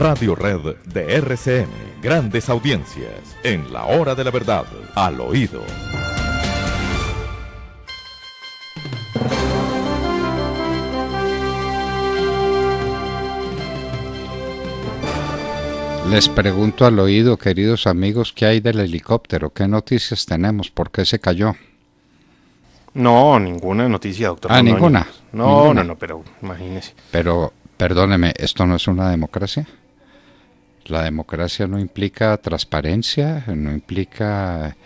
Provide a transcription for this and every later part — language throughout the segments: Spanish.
Radio Red de RCN. Grandes audiencias en la hora de la verdad, al oído. Les pregunto al oído, queridos amigos, ¿qué hay del helicóptero? ¿Qué noticias tenemos? ¿Por qué se cayó? No, ninguna noticia, doctor. ¿Ninguna? No, pero imagínese. Pero, perdóneme, ¿esto no es una democracia? La democracia no implica transparencia, no implica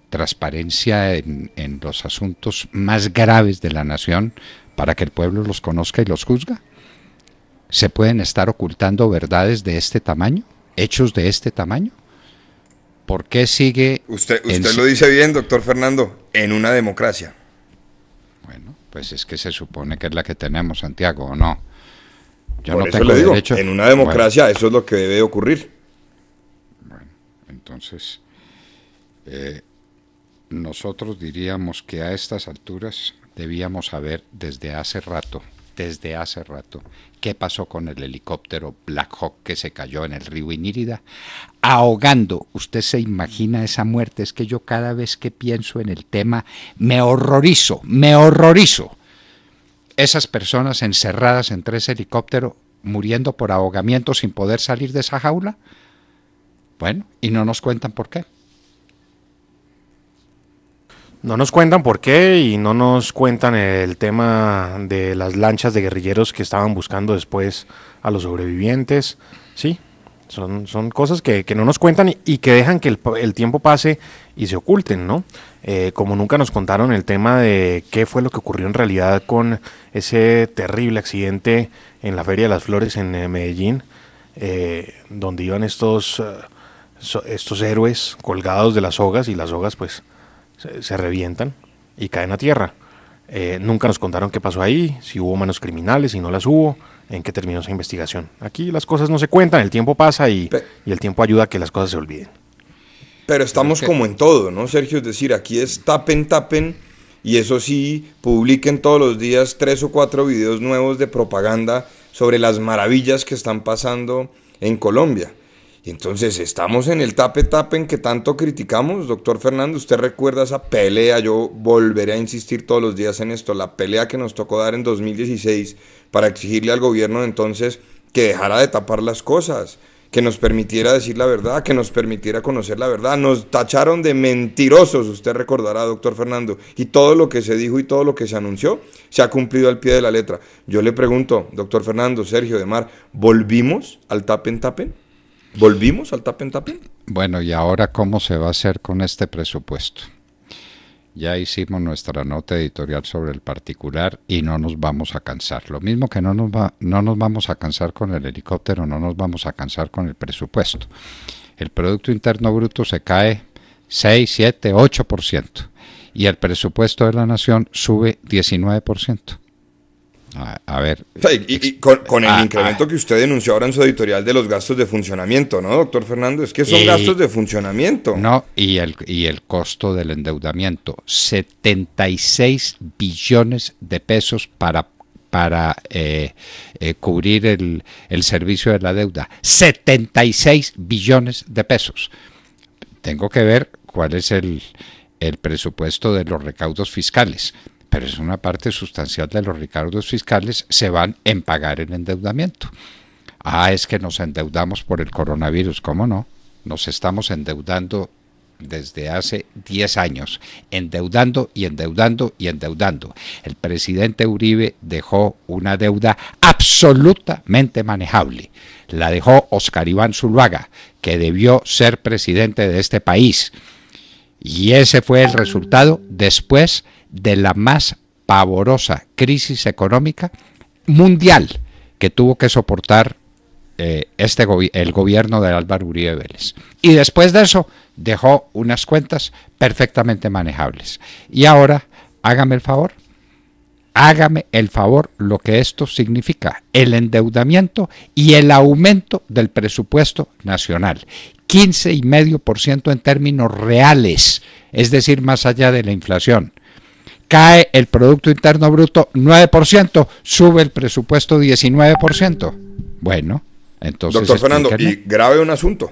transparencia en los asuntos más graves de la nación para que el pueblo los conozca y los juzga. ¿Se pueden estar ocultando verdades de este tamaño? ¿Hechos de este tamaño? ¿Por qué sigue...? Usted lo dice bien, doctor Fernando, en una democracia. Bueno, pues es que se supone que es la que tenemos, Santiago, ¿o no? Yo Por no eso tengo le digo, derecho... en una democracia bueno, eso es lo que debe ocurrir. Bueno, entonces, nosotros diríamos que a estas alturas debíamos saber desde hace rato, qué pasó con el helicóptero Black Hawk que se cayó en el río Inírida, ahogando. ¿Usted se imagina esa muerte? Es que yo cada vez que pienso en el tema me horrorizo. Esas personas encerradas entre ese helicóptero, muriendo por ahogamiento sin poder salir de esa jaula. Bueno, y no nos cuentan por qué. No nos cuentan por qué y no nos cuentan el tema de las lanchas de guerrilleros que estaban buscando después a los sobrevivientes. Sí, son cosas que no nos cuentan y que dejan que el tiempo pase y se oculten, ¿no? Como nunca nos contaron el tema de qué fue lo que ocurrió en realidad con ese terrible accidente en la Feria de las Flores en Medellín, donde iban estos héroes colgados de las sogas y las sogas pues se revientan y caen a tierra. Nunca nos contaron qué pasó ahí, si hubo manos criminales, si no las hubo, en qué terminó esa investigación. Aquí las cosas no se cuentan, el tiempo pasa y el tiempo ayuda a que las cosas se olviden. Pero estamos como en todo, ¿no, Sergio? Es decir, aquí es tapen, y eso sí, publiquen todos los días 3 o 4 videos nuevos de propaganda sobre las maravillas que están pasando en Colombia. Y entonces estamos en el tapen que tanto criticamos, doctor Fernando. Usted recuerda esa pelea, yo volveré a insistir todos los días en esto, la pelea que nos tocó dar en 2016 para exigirle al gobierno de entonces que dejara de tapar las cosas, que nos permitiera decir la verdad, que nos permitiera conocer la verdad. Nos tacharon de mentirosos, usted recordará, doctor Fernando, y todo lo que se dijo y todo lo que se anunció se ha cumplido al pie de la letra. Yo le pregunto, doctor Fernando, Sergio, Demar, ¿volvimos al tapen? ¿Volvimos al tapen? Bueno, ¿y ahora cómo se va a hacer con este presupuesto? Ya hicimos nuestra nota editorial sobre el particular y no nos vamos a cansar. Lo mismo que no nos vamos a cansar con el helicóptero, no nos vamos a cansar con el presupuesto. El Producto Interno Bruto se cae 6, 7, 8% y el presupuesto de la Nación sube 19%. A ver. Y con el incremento que usted denunció ahora en su editorial de los gastos de funcionamiento, ¿no, doctor Fernando? Es que son gastos de funcionamiento. No, y el costo del endeudamiento, 76 billones de pesos para cubrir el servicio de la deuda. 76 billones de pesos. Tengo que ver cuál es el presupuesto de los recaudos fiscales. Pero es una parte sustancial de los recaudos fiscales se van en pagar el endeudamiento. Es que nos endeudamos por el coronavirus, ¿cómo no? Nos estamos endeudando desde hace 10 años, endeudando. El presidente Uribe dejó una deuda absolutamente manejable. La dejó Óscar Iván Zuluaga, que debió ser presidente de este país. Y ese fue el resultado después de la más pavorosa crisis económica mundial que tuvo que soportar el gobierno de Álvaro Uribe Vélez. Y después de eso dejó unas cuentas perfectamente manejables. Y ahora, hágame el favor lo que esto significa, el endeudamiento y el aumento del presupuesto nacional. 15,5% en términos reales, es decir, más allá de la inflación. Cae el Producto Interno Bruto 9%, sube el presupuesto 19%. Bueno, Entonces, doctor Fernando, explíquenme. y grave un asunto.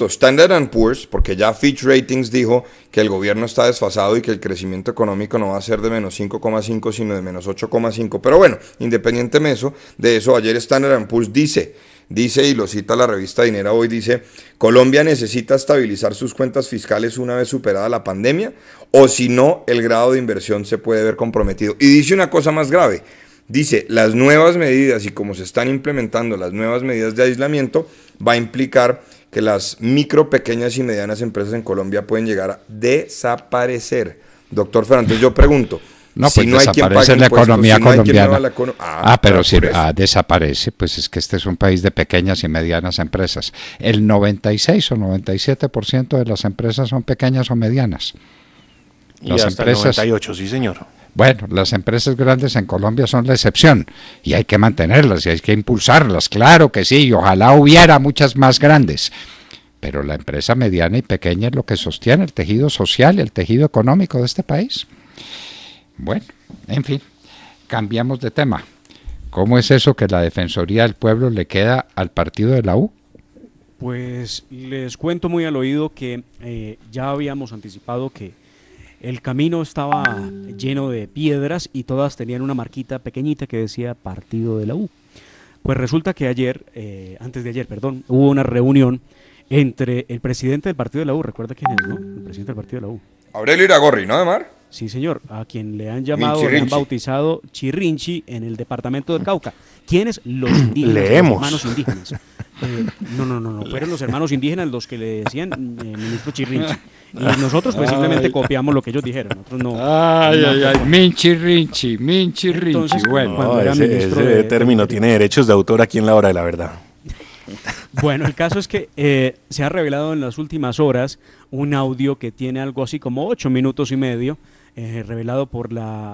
Standard Poor's, porque ya Fitch Ratings dijo que el gobierno está desfasado y que el crecimiento económico no va a ser de menos 5,5 sino de menos 8,5. Pero bueno, independientemente de eso, ayer Standard Poor's dice, y lo cita la revista Dinero Hoy, dice: Colombia necesita estabilizar sus cuentas fiscales una vez superada la pandemia, o si no, el grado de inversión se puede ver comprometido. Y dice una cosa más grave. Dice, las nuevas medidas y como se están implementando las nuevas medidas de aislamiento, va a implicar que las micro, pequeñas y medianas empresas en Colombia pueden llegar a desaparecer. Doctor Fernández, yo pregunto, No, si pues no hay quien desaparece pague la impuestos, economía si no hay quien colombiana. mueva la Pero si por eso. desaparece, pues es que este es un país de pequeñas y medianas empresas. El 96 o 97% de las empresas son pequeñas o medianas. Y Las hasta empresas, el 98, sí señor. bueno, las empresas grandes en Colombia son la excepción y hay que mantenerlas y hay que impulsarlas, claro que sí, y ojalá hubiera muchas más grandes. Pero la empresa mediana y pequeña es lo que sostiene el tejido social y el tejido económico de este país. Bueno, en fin, cambiamos de tema. ¿Cómo es eso que la Defensoría del Pueblo le queda al partido de la U? Pues les cuento muy al oído que ya habíamos anticipado que el camino estaba lleno de piedras y todas tenían una marquita pequeñita que decía Partido de la U. Pues resulta que antes de ayer, hubo una reunión entre el presidente del Partido de la U, recuerda quién es, ¿no? El presidente del Partido de la U. Aurelio Iragorri, ¿no, Ademar? Sí, señor, a quien le han llamado, le han Minchirinchi. bautizado Chirrinchi en el departamento del Cauca. ¿Quiénes? Los indígenas, Leemos. los hermanos indígenas. No, fueron los hermanos indígenas los que le decían ministro Chirrinchi. Y nosotros pues simplemente copiamos lo que ellos dijeron. Nosotros no. Minchi Entonces, bueno. cuando era ese ministro término tiene derechos de autor aquí en La Hora de la Verdad. Bueno, el caso es que se ha revelado en las últimas horas un audio que tiene algo así como 8 minutos y medio, revelado por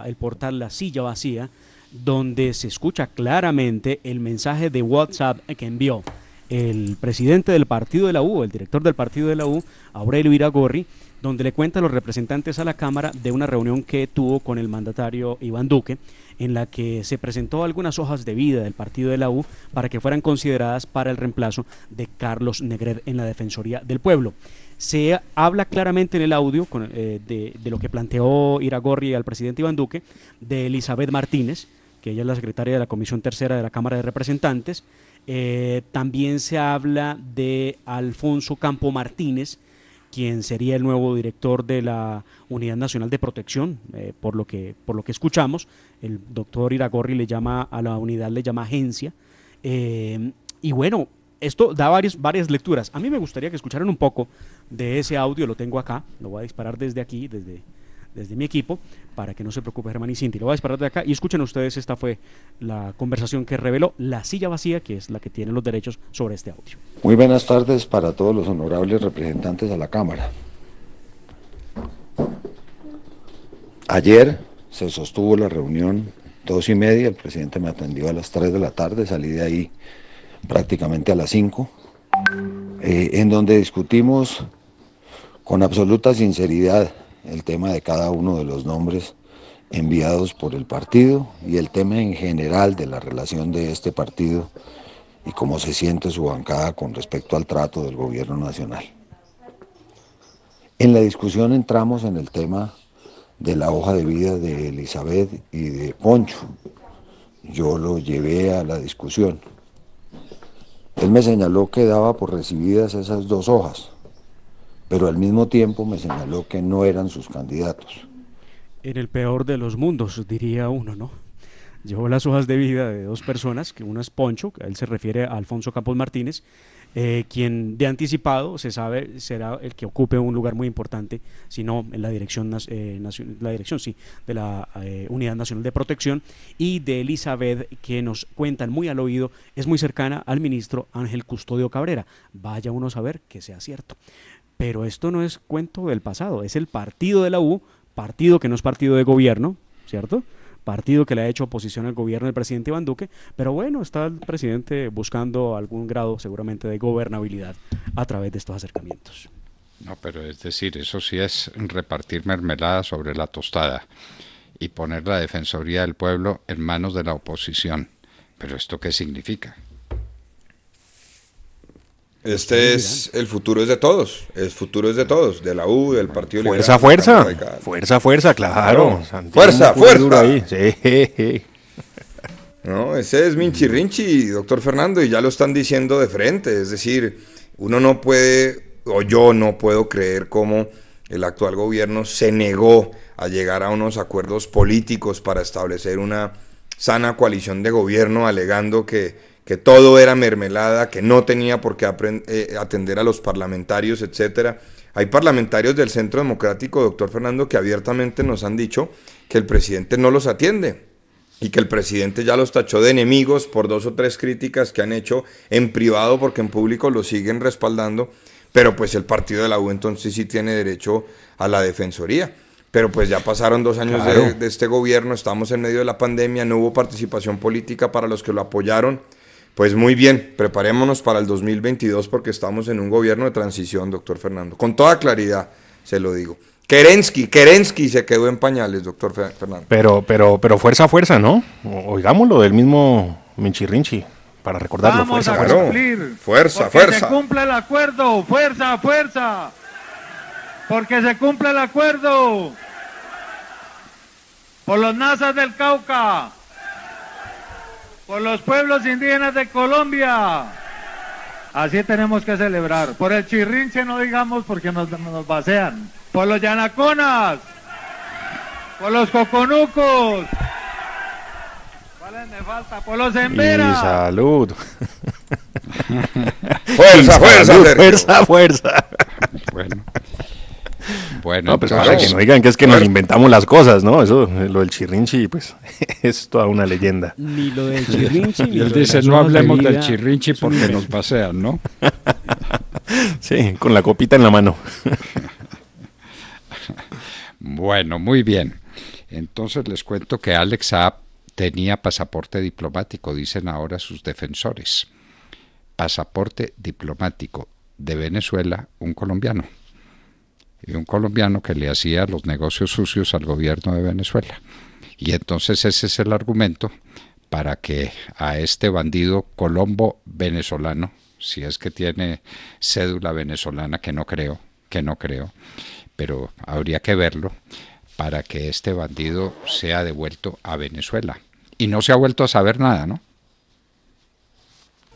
el portal La Silla Vacía, donde se escucha claramente el mensaje de WhatsApp que envió el presidente del Partido de la U, el director del Partido de la U, Aurelio Iragorri, donde le cuenta a los representantes a la Cámara de una reunión que tuvo con el mandatario Iván Duque, en la que se presentó algunas hojas de vida del Partido de la U para que fueran consideradas para el reemplazo de Carlos Negret en la Defensoría del Pueblo. Se habla claramente en el audio de lo que planteó Iragorri al presidente Iván Duque, de Elizabeth Martínez, que ella es la secretaria de la Comisión Tercera de la Cámara de Representantes. También se habla de Alfonso Campo Martínez, quien sería el nuevo director de la Unidad Nacional de Protección, por lo que escuchamos. El doctor Iragorri le llama a la unidad, le llama agencia. Y bueno, esto da varias lecturas. A mí me gustaría que escucharan un poco de ese audio, lo tengo acá, lo voy a disparar desde aquí, desde mi equipo, para que no se preocupe Germán y Cinti. Lo voy a disparar de acá y escuchen ustedes, esta fue la conversación que reveló La Silla Vacía, que es la que tiene los derechos sobre este audio. Muy buenas tardes para todos los honorables representantes a la Cámara. Ayer se sostuvo la reunión 2:30, el presidente me atendió a las 3 de la tarde, salí de ahí prácticamente a las 5, en donde discutimos con absoluta sinceridad el tema de cada uno de los nombres enviados por el partido y el tema en general de la relación de este partido y cómo se siente su bancada con respecto al trato del gobierno nacional. En la discusión entramos en el tema de la hoja de vida de Elizabeth y de Poncho. Yo lo llevé a la discusión. Él me señaló que daba por recibidas esas 2 hojas, pero al mismo tiempo me señaló que no eran sus candidatos. En el peor de los mundos, diría uno, ¿no? Llevó las hojas de vida de 2 personas, que una es Poncho, que a él se refiere a Alfonso Campos Martínez, quien de anticipado se sabe será el que ocupe un lugar muy importante, si no en la dirección, de la Unidad Nacional de Protección, y de Elizabeth, que nos cuentan muy al oído, es muy cercana al ministro Ángel Custodio Cabrera. Vaya uno a saber que sea cierto. Pero esto no es cuento del pasado, es el partido de la U, partido que no es partido de gobierno, ¿cierto? Partido que le ha hecho oposición al gobierno del presidente Iván Duque, pero bueno, está el presidente buscando algún grado seguramente de gobernabilidad a través de estos acercamientos. No, pero es decir, eso sí es repartir mermelada sobre la tostada y poner la Defensoría del Pueblo en manos de la oposición. ¿Pero esto qué significa? El futuro es de todos, el futuro es de todos, de la U, del Partido Liberal. Fuerza, claro. Fuerza. Ahí. Sí. No, ese es Minchirrinchi, doctor Fernando, y ya lo están diciendo de frente, es decir, uno no puede, o yo no puedo creer cómo el actual gobierno se negó a llegar a unos acuerdos políticos para establecer una sana coalición de gobierno, alegando que todo era mermelada, que no tenía por qué atender a los parlamentarios, etcétera. Hay parlamentarios del Centro Democrático, doctor Fernando, que abiertamente nos han dicho que el presidente no los atiende y que el presidente ya los tachó de enemigos por 2 o 3 críticas que han hecho en privado, porque en público lo siguen respaldando, pero pues el partido de la U entonces sí tiene derecho a la defensoría. Pero pues ya pasaron 2 años de este gobierno, estamos en medio de la pandemia, no hubo participación política para los que lo apoyaron. Pues muy bien, preparémonos para el 2022 porque estamos en un gobierno de transición, doctor Fernando. Con toda claridad se lo digo. Kerensky se quedó en pañales, doctor Fernando. Pero fuerza, ¿no? Oigámoslo del mismo Minchirrinchi, para recordarlo. Vamos a cumplir. Fuerza. Que se cumpla el acuerdo. Fuerza. Porque se cumpla el acuerdo. Por los nazas del Cauca. Por los pueblos indígenas de Colombia. Así tenemos que celebrar. Por el Chirrinche no digamos porque nos basean. Por los Yanaconas. Por los Coconucos. ¿Cuáles me falta? Por los Embera. Y salud. Fuerza. Bueno, no, pues para que no digan que es que nos inventamos las cosas, ¿no? Eso, lo del Chirrinchi, pues, es toda una leyenda. Ni lo del Chirrinchi. Y él dice, no hablemos del Chirrinchi porque nos pasean, ¿no? Sí, con la copita en la mano. Bueno, muy bien. Entonces les cuento que Alex Saab tenía pasaporte diplomático, dicen ahora sus defensores. Pasaporte diplomático de Venezuela, un colombiano. Y un colombiano que le hacía los negocios sucios al gobierno de Venezuela. Y entonces ese es el argumento para que a este bandido colombo venezolano, si es que tiene cédula venezolana, que no creo, pero habría que verlo, para que este bandido sea devuelto a Venezuela. Y no se ha vuelto a saber nada, ¿no?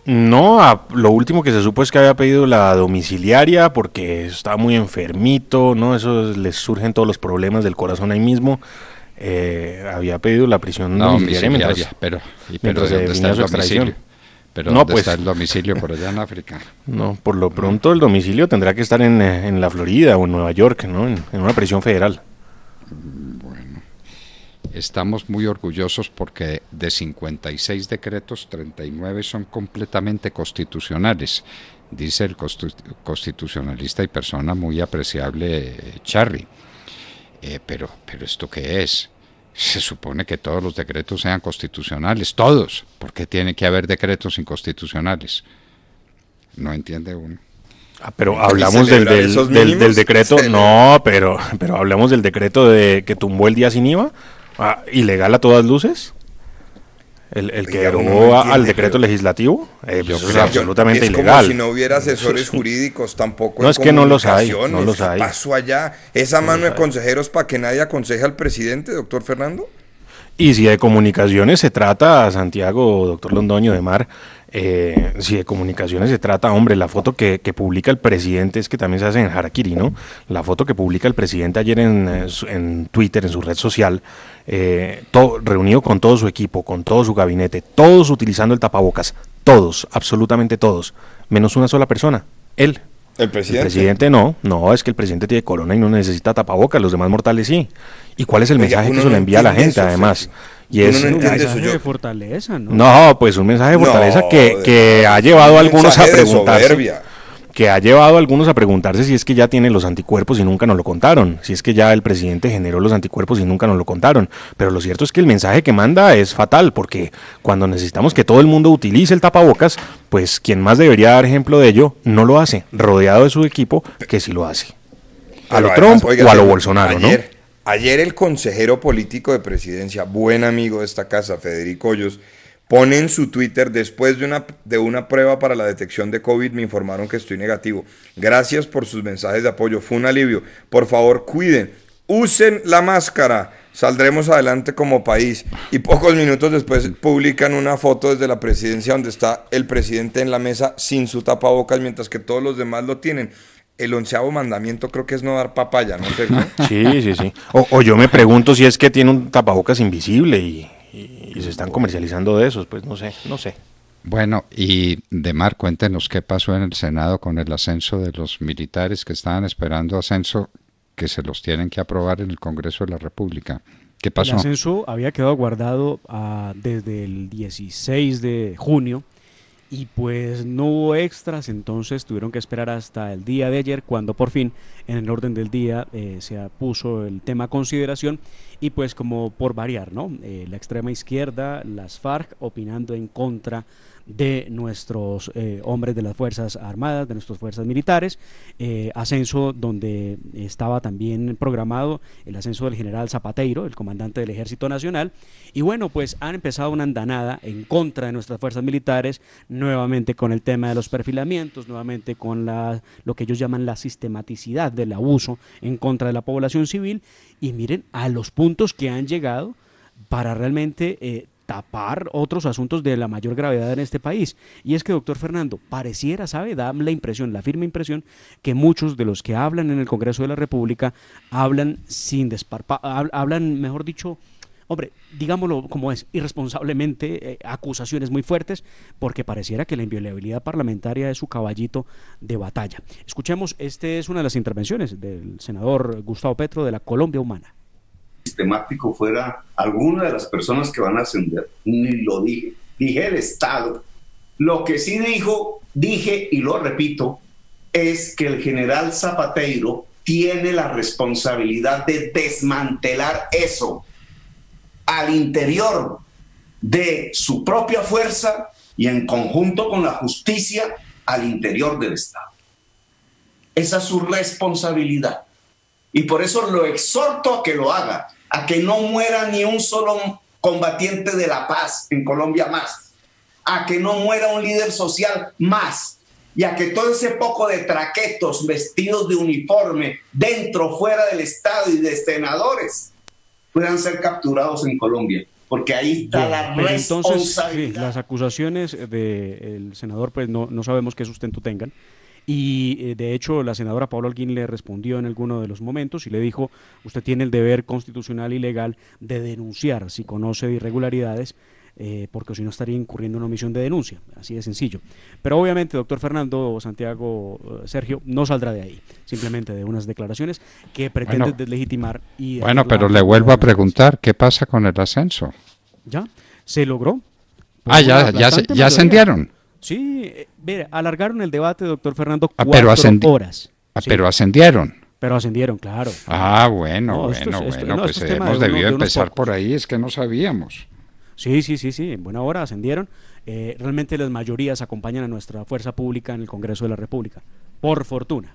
No, lo último que se supo es que había pedido la domiciliaria porque estaba muy enfermito, ¿no? Eso les surgen todos los problemas del corazón ahí mismo. Había pedido la prisión domiciliaria, pero ¿dónde está el domicilio? Pero ¿dónde está el domicilio por allá en África? No, por lo pronto el domicilio tendrá que estar en la Florida o en Nueva York, ¿no? En una prisión federal. Bueno. Estamos muy orgullosos porque de 56 decretos, 39 son completamente constitucionales, dice el constitucionalista y persona muy apreciable Charri. Pero ¿esto qué es? Se supone que todos los decretos sean constitucionales, todos. ¿Por qué tiene que haber decretos inconstitucionales? No entiende uno. Pero hablamos del decreto, no, pero hablamos del decreto de que tumbó el día sin IVA. ¿Ilegal a todas luces? El que derogó al decreto legislativo, eso es absolutamente ilegal. Como si no hubiera asesores jurídicos tampoco. No, es que no los hay. ¿Qué pasó allá? ¿Esa mano de consejeros para que nadie aconseje al presidente, doctor Fernando? Y si de comunicaciones se trata, Santiago, doctor Londoño de Mar, si de comunicaciones se trata, hombre, la foto que publica el presidente, es que también se hace en Harakiri, ¿no? La foto que publica el presidente ayer en Twitter, en su red social, reunido con todo su equipo, con todo su gabinete, todos utilizando el tapabocas, todos, absolutamente todos, menos una sola persona, él. ¿El presidente? El presidente no, es que el presidente tiene corona y no necesita tapabocas, los demás mortales sí. ¿Y cuál es el mensaje que se le envía a la gente, además? Y es un mensaje de fortaleza, ¿no? No, pues un mensaje de fortaleza que ha llevado a algunos a preguntarse. Que ha llevado a algunos a preguntarse si es que ya tiene los anticuerpos y nunca nos lo contaron, si es que ya el presidente generó los anticuerpos y nunca nos lo contaron. Pero lo cierto es que el mensaje que manda es fatal, porque cuando necesitamos que todo el mundo utilice el tapabocas, pues quien más debería dar ejemplo de ello no lo hace, rodeado de su equipo que sí lo hace. A lo Trump o a lo Bolsonaro, ¿no? Ayer el consejero político de presidencia, buen amigo de esta casa, Federico Hoyos, Pone en su Twitter: después de una prueba para la detección de COVID me informaron que estoy negativo. Gracias por sus mensajes de apoyo, fue un alivio. Por favor, cuiden, usen la máscara, saldremos adelante como país. Y pocos minutos después publican una foto desde la presidencia donde está el presidente en la mesa sin su tapabocas, mientras que todos los demás lo tienen. El 11º mandamiento creo que es no dar papaya, ¿no, Sergio? Sí. O yo me pregunto si es que tiene un tapabocas invisible y se están comercializando de esos, pues no sé. Bueno, y Demar, cuéntenos qué pasó en el Senado con el ascenso de los militares que estaban esperando ascenso, que se los tienen que aprobar en el Congreso de la República. ¿Qué pasó? El ascenso había quedado guardado desde el 16 de junio y pues no hubo extras, entonces tuvieron que esperar hasta el día de ayer, cuando por fin en el orden del día se puso el tema a consideración. Y pues como por variar, ¿no? La extrema izquierda, las FARC, opinando en contra de nuestros hombres de las Fuerzas Armadas, de nuestras fuerzas militares, ascenso donde estaba también programado el ascenso del general Zapateiro, el comandante del Ejército Nacional. Y bueno, pues han empezado una andanada en contra de nuestras fuerzas militares, nuevamente con el tema de los perfilamientos, nuevamente con lo que ellos llaman la sistematicidad del abuso en contra de la población civil. Y miren a los puntos que han llegado para realmente tapar otros asuntos de la mayor gravedad en este país. Y es que, doctor Fernando, pareciera, da la impresión, la firme impresión, que muchos de los que hablan en el Congreso de la República hablan hablan, mejor dicho, hombre, digámoslo como es, irresponsablemente, acusaciones muy fuertes, porque pareciera que la inviolabilidad parlamentaria es su caballito de batalla. Escuchemos, es una de las intervenciones del senador Gustavo Petro de la Colombia Humana. Sistemático fuera alguna de las personas que van a ascender, ni lo dije el Estado. Lo que sí dije y lo repito, es que el general Zapateiro tiene la responsabilidad de desmantelar eso al interior de su propia fuerza y en conjunto con la justicia al interior del Estado. Esa es su responsabilidad. Y por eso lo exhorto a que lo haga, a que no muera ni un solo combatiente de la paz en Colombia más, a que no muera un líder social más, y a que todo ese poco de traquetos vestidos de uniforme dentro, fuera del Estado y de senadores puedan ser capturados en Colombia, porque ahí está la responsabilidad. Entonces, las acusaciones del senador, pues no sabemos qué sustento tengan. Y de hecho la senadora Paula Holguín le respondió en alguno de los momentos y le dijo: usted tiene el deber constitucional y legal de denunciar si conoce de irregularidades, porque si no estaría incurriendo en una omisión de denuncia, así de sencillo. Pero obviamente, doctor Fernando, Santiago, Sergio, no saldrá de ahí, simplemente de unas declaraciones que pretenden deslegitimar. Bueno, pero le vuelvo a preguntar, ¿qué pasa con el ascenso? Ya, se logró. Ya ascendieron. Sí, mire, alargaron el debate, doctor Fernando, 4 horas. Sí. Pero ascendieron. Pero ascendieron, claro. Bueno, pues hemos debido empezar por ahí, es que no sabíamos. Sí, en buena hora ascendieron. Realmente las mayorías acompañan a nuestra fuerza pública en el Congreso de la República, por fortuna.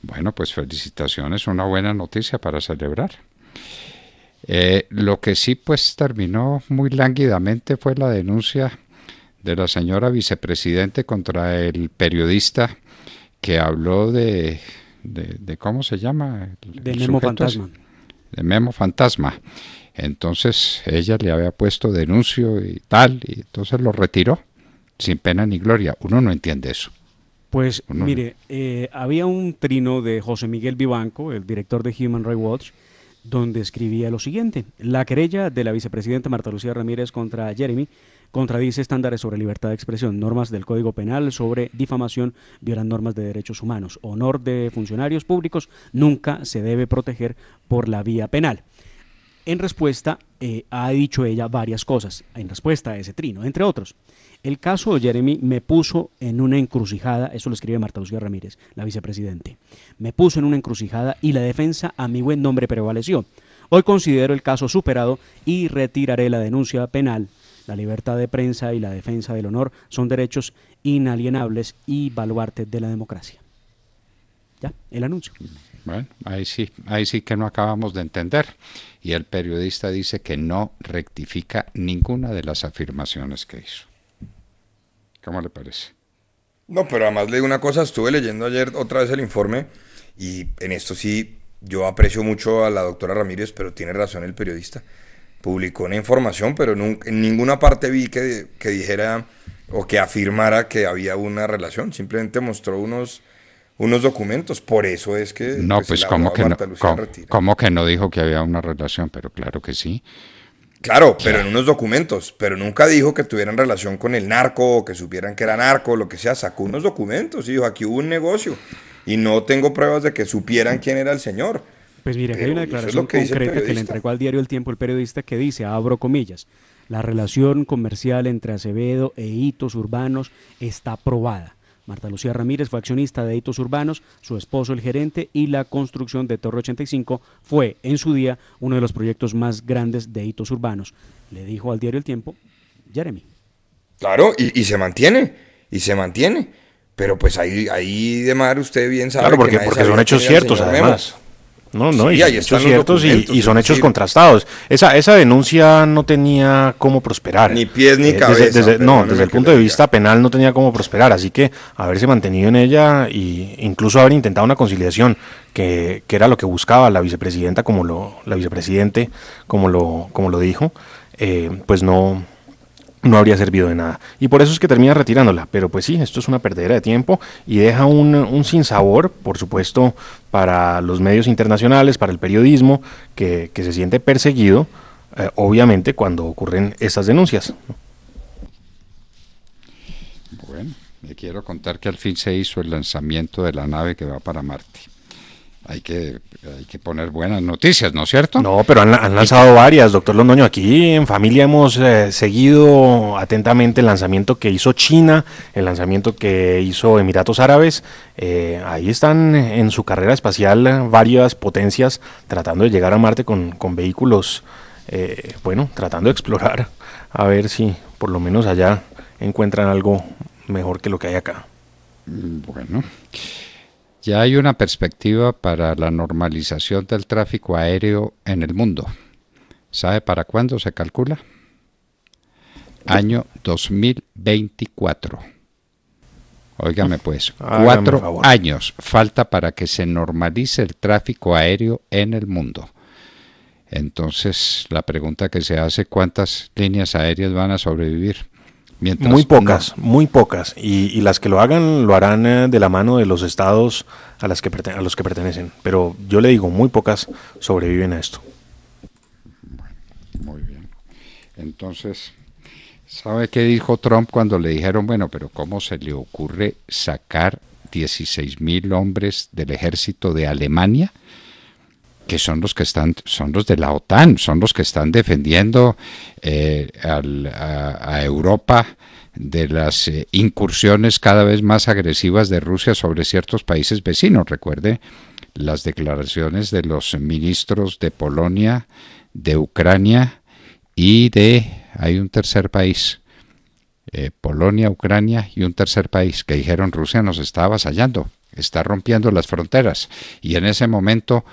Bueno, pues felicitaciones, una buena noticia para celebrar. Lo que sí pues terminó muy lánguidamente fue la denuncia de la señora vicepresidente contra el periodista que habló de ¿cómo se llama? De Memo Fantasma. De Memo Fantasma. Entonces ella le había puesto denuncio y tal, y entonces lo retiró sin pena ni gloria. Uno no entiende eso. Pues mire, había un trino de José Miguel Vivanco, el director de Human Rights Watch, donde escribía lo siguiente: la querella de la vicepresidenta Marta Lucía Ramírez contra Jeremy contradice estándares sobre libertad de expresión, normas del Código Penal sobre difamación, violan normas de derechos humanos, honor de funcionarios públicos nunca se debe proteger por la vía penal. En respuesta, ha dicho ella varias cosas, en respuesta a ese trino, entre otros. El caso de Jeremy me puso en una encrucijada, eso lo escribe Marta Lucía Ramírez, la vicepresidente. Me puso en una encrucijada y la defensa a mi buen nombre prevaleció. Hoy considero el caso superado y retiraré la denuncia penal. La libertad de prensa y la defensa del honor son derechos inalienables y baluarte de la democracia. Ya, el anuncio. Bueno, ahí sí que no acabamos de entender. Y el periodista dice que no rectifica ninguna de las afirmaciones que hizo. ¿Cómo le parece? No, pero además le digo una cosa, estuve leyendo ayer otra vez el informe y en esto sí, yo aprecio mucho a la doctora Ramírez, pero tiene razón el periodista. Publicó una información, pero en ninguna parte vi que dijera o que afirmara que había una relación. Simplemente mostró unos documentos. Por eso es que no, pues como que no, ¿cómo que no dijo que había una relación? Pero claro que sí. Claro, pero en unos documentos, pero nunca dijo que tuvieran relación con el narco, o que supieran que era narco, lo que sea, sacó unos documentos y dijo, aquí hubo un negocio, y no tengo pruebas de que supieran quién era el señor. Pues mire, aquí hay una declaración concreta que le entregó al diario El Tiempo el periodista que dice, abro comillas, la relación comercial entre Acevedo e Hitos Urbanos está probada. Marta Lucía Ramírez fue accionista de Hitos Urbanos, su esposo el gerente, y la construcción de Torre 85 fue, en su día, uno de los proyectos más grandes de Hitos Urbanos. Le dijo al diario El Tiempo, Jeremy. Claro, y se mantiene, pero pues ahí de mar usted bien sabe. Claro, porque son hechos ciertos además. No, sí, y son hechos ciertos y son hechos contrastados. Esa denuncia no tenía cómo prosperar. Ni pies ni cabeza. Desde el punto de vista penal no tenía cómo prosperar, así que haberse mantenido en ella e incluso haber intentado una conciliación, que era lo que buscaba la vicepresidenta, la vicepresidente, como lo dijo, pues no habría servido de nada. Y por eso es que termina retirándola. Pero pues sí, esto es una perdedera de tiempo y deja un sinsabor, por supuesto, para los medios internacionales, para el periodismo, que se siente perseguido, obviamente, cuando ocurren estas denuncias. Bueno, le quiero contar que al fin se hizo el lanzamiento de la nave que va para Marte. Hay que poner buenas noticias, ¿no es cierto? No, pero han lanzado varias, doctor Londoño. Aquí en familia hemos seguido atentamente el lanzamiento que hizo China, el lanzamiento que hizo Emiratos Árabes. Ahí están en su carrera espacial varias potencias tratando de llegar a Marte con vehículos, tratando de explorar, a ver si por lo menos allá encuentran algo mejor que lo que hay acá. Bueno, ya hay una perspectiva para la normalización del tráfico aéreo en el mundo. ¿Sabe para cuándo se calcula? Año 2024. Óigame pues, 4 años falta para que se normalice el tráfico aéreo en el mundo. Entonces, la pregunta que se hace, ¿cuántas líneas aéreas van a sobrevivir? Muy pocas, y las que lo hagan lo harán de la mano de los estados a los que pertenecen, pero yo le digo, muy pocas sobreviven a esto. Muy bien. Entonces, ¿sabe qué dijo Trump cuando le dijeron, bueno, pero cómo se le ocurre sacar 16,000 hombres del ejército de Alemania? Que son los de la OTAN, son los que están defendiendo a Europa de las incursiones cada vez más agresivas de Rusia sobre ciertos países vecinos. Recuerde las declaraciones de los ministros de Polonia, de Ucrania y hay un tercer país, Polonia, Ucrania y un tercer país, que dijeron Rusia nos está avasallando, está rompiendo las fronteras, y en ese momento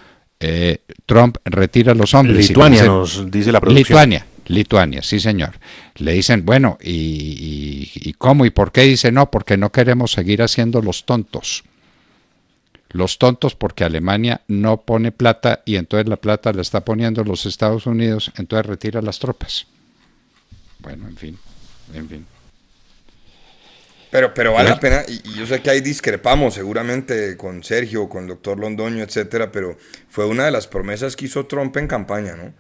Trump retira a los hombres. Lituania, nos dice la producción. Lituania, sí señor. Le dicen, bueno, ¿y cómo? ¿Y por qué? Dice, no, porque no queremos seguir haciendo los tontos. Los tontos porque Alemania no pone plata y entonces la plata la está poniendo los Estados Unidos, entonces retira las tropas. Bueno, en fin. Pero vale la pena, y yo sé que ahí discrepamos seguramente con Sergio, con el doctor Londoño, etcétera, pero fue una de las promesas que hizo Trump en campaña, ¿no?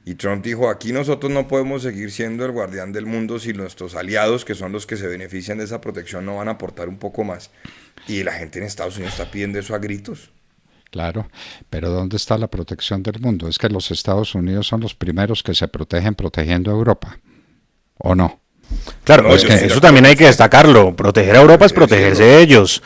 Y Trump dijo, aquí nosotros no podemos seguir siendo el guardián del mundo si nuestros aliados, que son los que se benefician de esa protección, no van a aportar un poco más. Y la gente en Estados Unidos está pidiendo eso a gritos. Claro, pero ¿dónde está la protección del mundo? Es que los Estados Unidos son los primeros que se protegen protegiendo a Europa, ¿o no? Claro, No, es yo que estoy de eso acuerdo. también hay que destacarlo. Proteger a Europa es protegerse de ellos.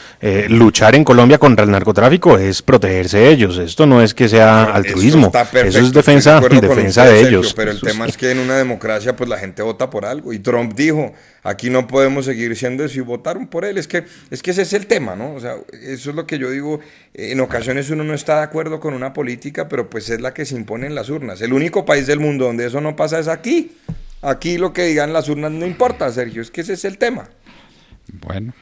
Luchar en Colombia contra el narcotráfico es protegerse de ellos. Esto no es que sea altruismo. Está perfecto, Eso es estoy de defensa acuerdo con de usted, Sergio, ellos. pero el tema es que en una democracia pues la gente vota por algo y Trump dijo, aquí no podemos seguir siendo eso y votaron por él. Es que ese es el tema, ¿no? O sea, eso es lo que yo digo, en ocasiones uno no está de acuerdo con una política, pero pues es la que se impone en las urnas. El único país del mundo donde eso no pasa es aquí. Aquí lo que digan las urnas no importa, Sergio, es que ese es el tema. Bueno,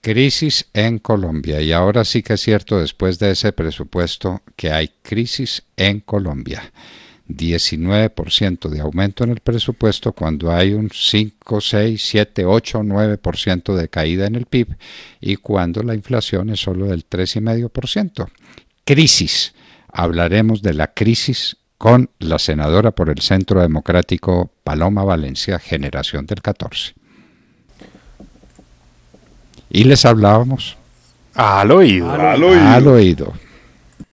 crisis en Colombia. Y ahora sí que es cierto, después de ese presupuesto, que hay crisis en Colombia. 19% de aumento en el presupuesto cuando hay un 5, 6, 7, 8, 9% de caída en el PIB y cuando la inflación es solo del 3,5%. Crisis. Hablaremos de la crisis con la senadora por el Centro Democrático Paloma Valencia, generación del 14. Y les hablábamos Al oído. al oído.